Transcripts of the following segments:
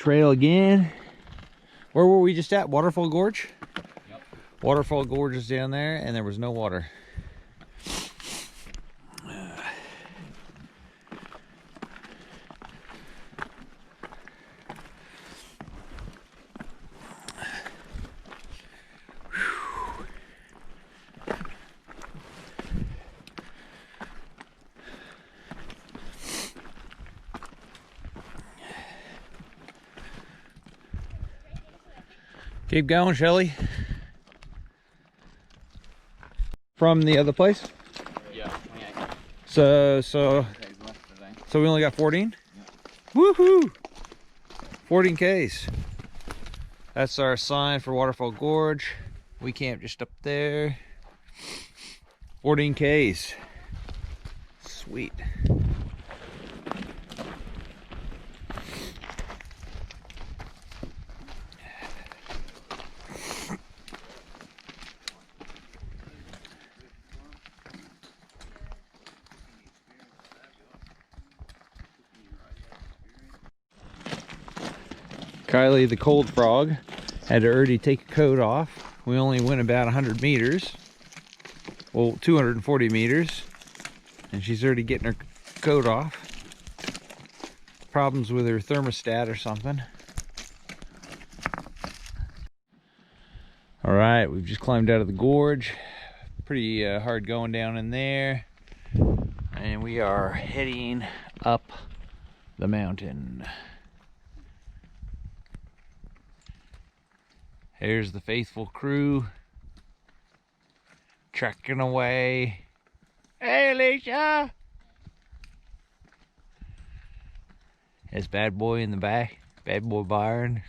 trail again. Where were we just at? Waterfall Gorge? Yep. Waterfall Gorge is down there, and there was no water. Keep going, Shelly. From the other place? Yeah. So we only got 14? Yeah. Woohoo! 14 Ks. That's our sign for Waterfall Gorge. We camped just up there. 14 Ks. Sweet. Kylie, the cold frog, had to already take a coat off. We only went about 100 meters. Well, 240 meters. And she's already getting her coat off. Problems with her thermostat or something. Alright, we've just climbed out of the gorge. Pretty hard going down in there. And we are heading up the mountain. Here's the faithful crew trekking away. Hey, Alicia! There's Bad Boy in the back. Bad Boy Byron.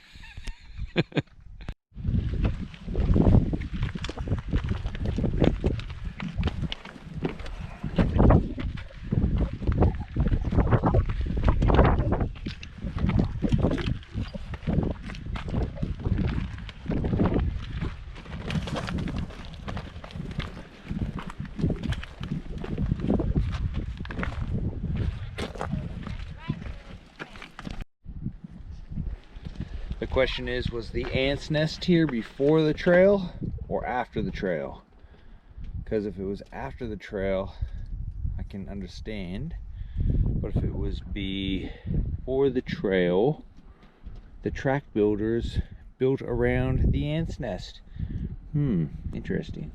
The question is, was the ants nest here before the trail or after the trail? Because if it was after the trail, I can understand. But if it was before the trail, the track builders built around the ants nest. Interesting.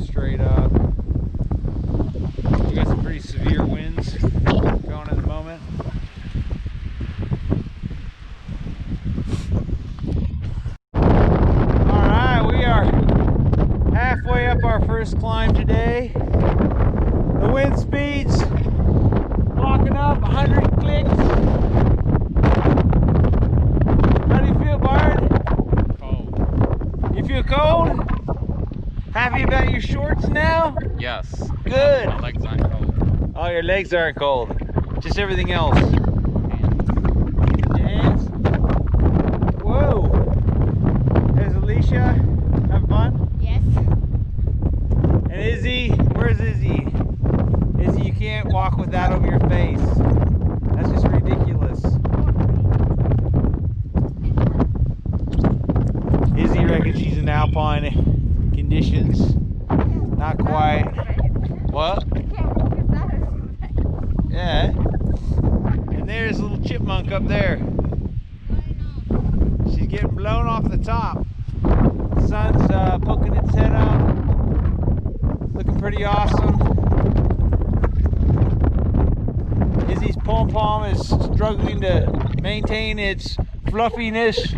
Straight up. We got some pretty severe winds going at the moment. Alright, we are halfway up our first climb today. The wind speed's locking up 100 clicks. How do you feel, Byron? Cold. You feel cold? Happy about your shorts now? Yes. Good. My legs aren't cold. Oh, your legs aren't cold. Just everything else. Hands. Whoa. There's Alicia. Have fun? Yes. And Izzy, where's Izzy? Izzy, you can't walk with that over your face. That's just ridiculous. Izzy reckons she's in alpine conditions. Not quite. What? Yeah. And there's a little chipmunk up there. She's getting blown off the top. The sun's poking its head up. Looking pretty awesome. Izzy's pom-pom is struggling to maintain its fluffiness.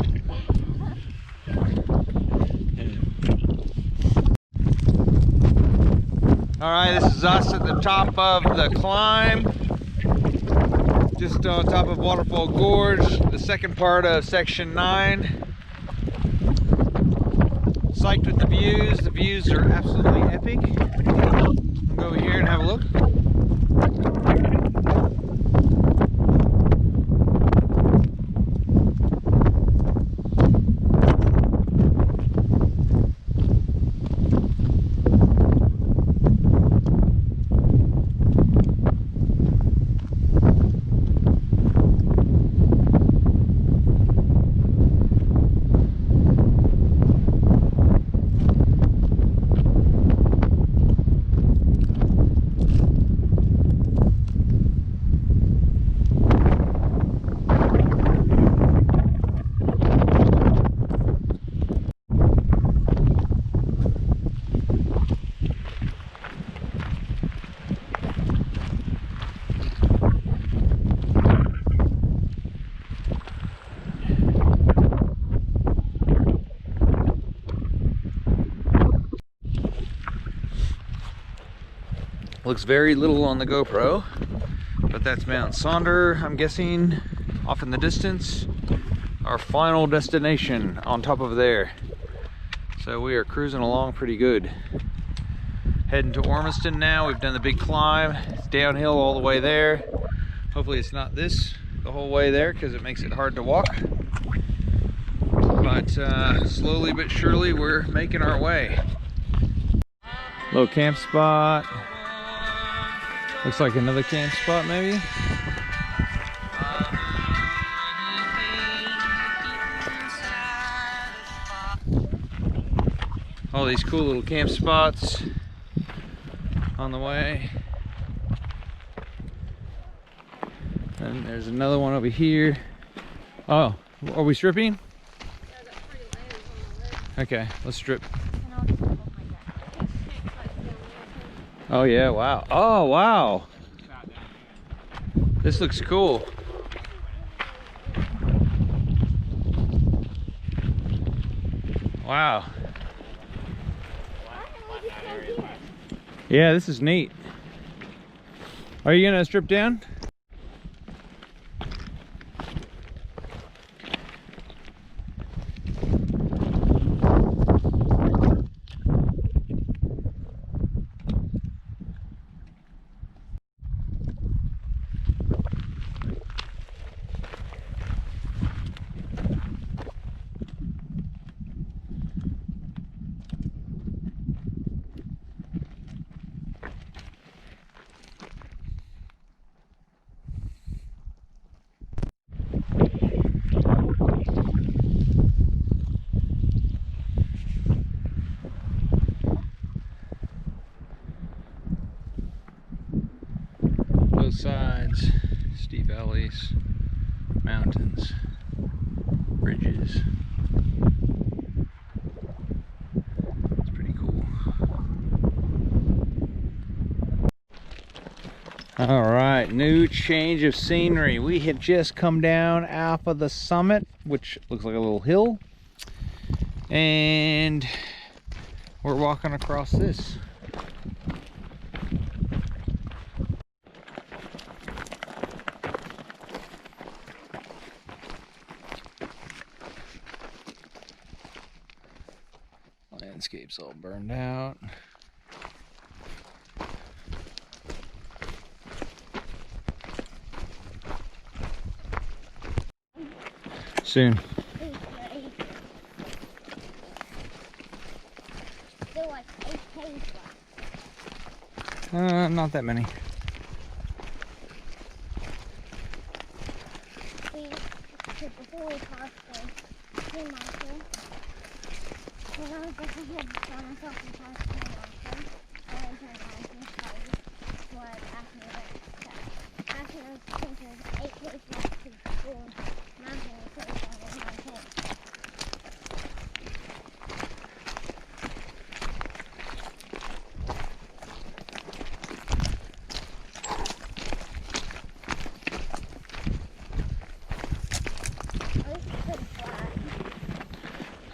Alright, this is us at the top of the climb. Just on top of Waterfall Gorge, the second part of section 9. Psyched with the views. The views are absolutely epic. I'll go over here and have a look. Looks very little on the GoPro, but that's Mount Sonder, I'm guessing, off in the distance. Our final destination on top of there. So we are cruising along pretty good. Heading to Ormiston now. We've done the big climb. It's downhill all the way there. Hopefully it's not this the whole way there, because it makes it hard to walk. But slowly but surely we're making our way. Little camp spot. Looks like another camp spot maybe. All these cool little camp spots on the way. And there's another one over here. Oh, are we stripping? Okay, let's strip. Oh yeah, wow. Oh wow. This looks cool. Wow. Yeah, this is neat. Are you gonna strip down? Both sides, steep valleys, mountains, bridges. It's pretty cool. All right, new change of scenery. We had just come down off of the summit, which looks like a little hill, and we're walking across this. Landscape's all burned out. Soon. Not that many.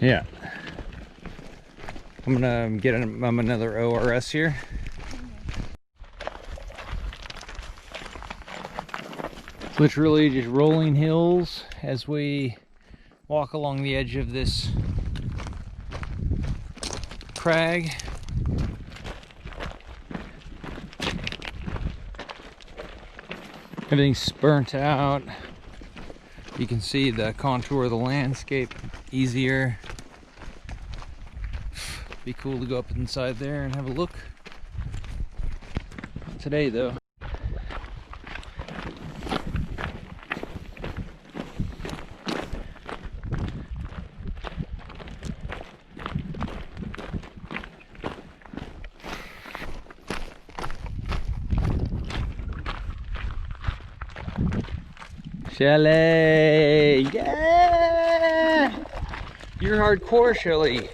Yeah. I'm gonna get another ORS here. It's literally just rolling hills as we walk along the edge of this crag. Everything's burnt out. You can see the contour of the landscape easier. Be cool to go up inside there and have a look. Not today though. Shelly! Yeah! You're hardcore, Shelly.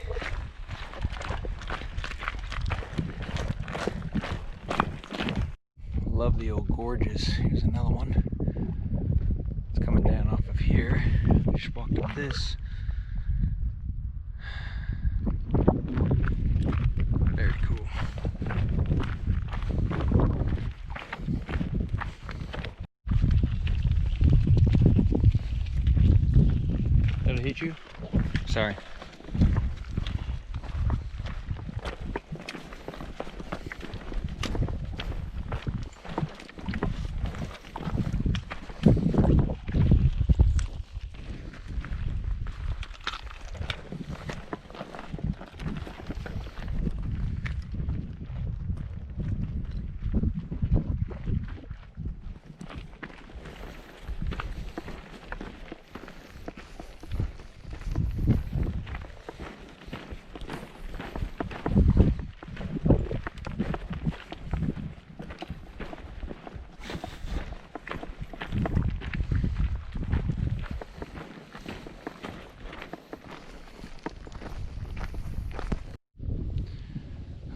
Love the old gorges. Here's another one. It's coming down off of here. Just walked up this. Very cool. it hit you? Sorry.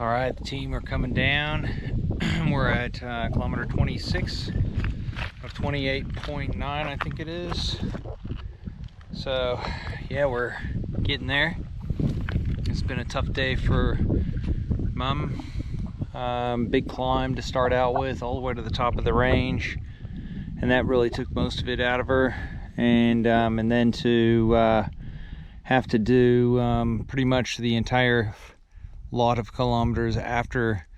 All right, the team are coming down. We're at kilometer 26 of 28.9, I think it is. So yeah, we're getting there. It's been a tough day for Mom. Big climb to start out with, all the way to the top of the range, and that really took most of it out of her. And then to have to do pretty much the entire lot of kilometers after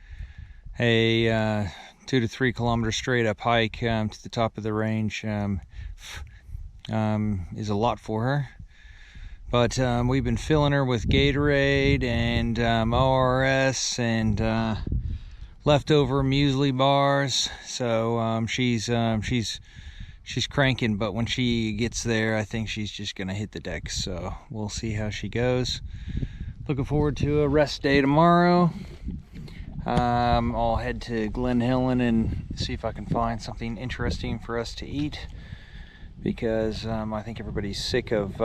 a 2 to 3 kilometer straight up hike to the top of the range is a lot for her. But we've been filling her with Gatorade and ORS and leftover muesli bars, so she's cranking. But when she gets there, I think she's just gonna hit the deck, so we'll see how she goes. Looking forward to a rest day tomorrow. I'll head to Glen Helen and see if I can find something interesting for us to eat, because I think everybody's sick of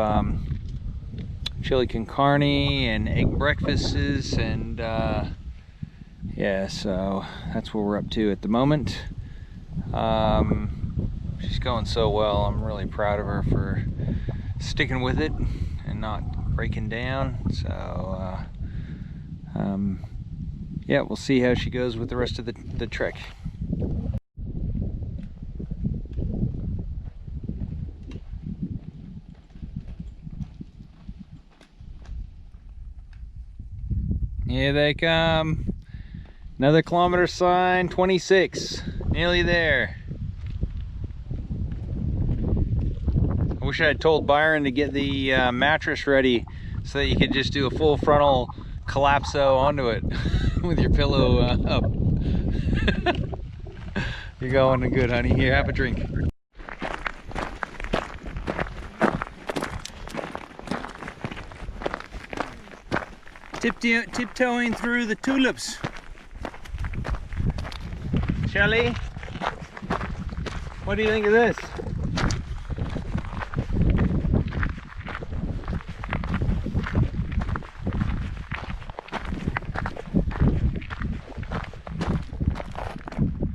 chili con carne and egg breakfasts, and yeah, so that's what we're up to at the moment. She's going so well. I'm really proud of her for sticking with it and not breaking down. So yeah, we'll see how she goes with the rest of the trek. Here they come. Another kilometer sign, 26. Nearly there. I wish I had told Byron to get the mattress ready so that you could just do a full frontal collapso onto it with your pillow up. You're going good, honey. Here, have a drink. Tiptoeing through the tulips. Shelley, what do you think of this?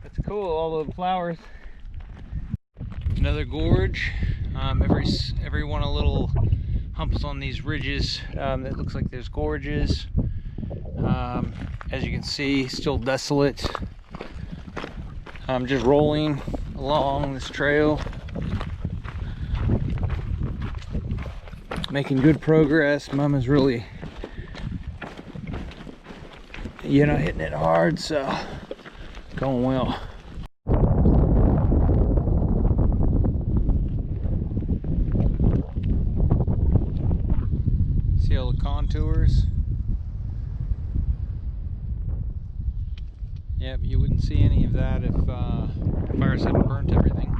That's cool, all the flowers. Another gorge. Every one a little humps on these ridges that looks like there's gorges. As you can see, still desolate. I'm just rolling along this trail, making good progress. Mom is really, hitting it hard, so going well. See all the contours? Yep, you wouldn't see any of that if fires hadn't burnt everything.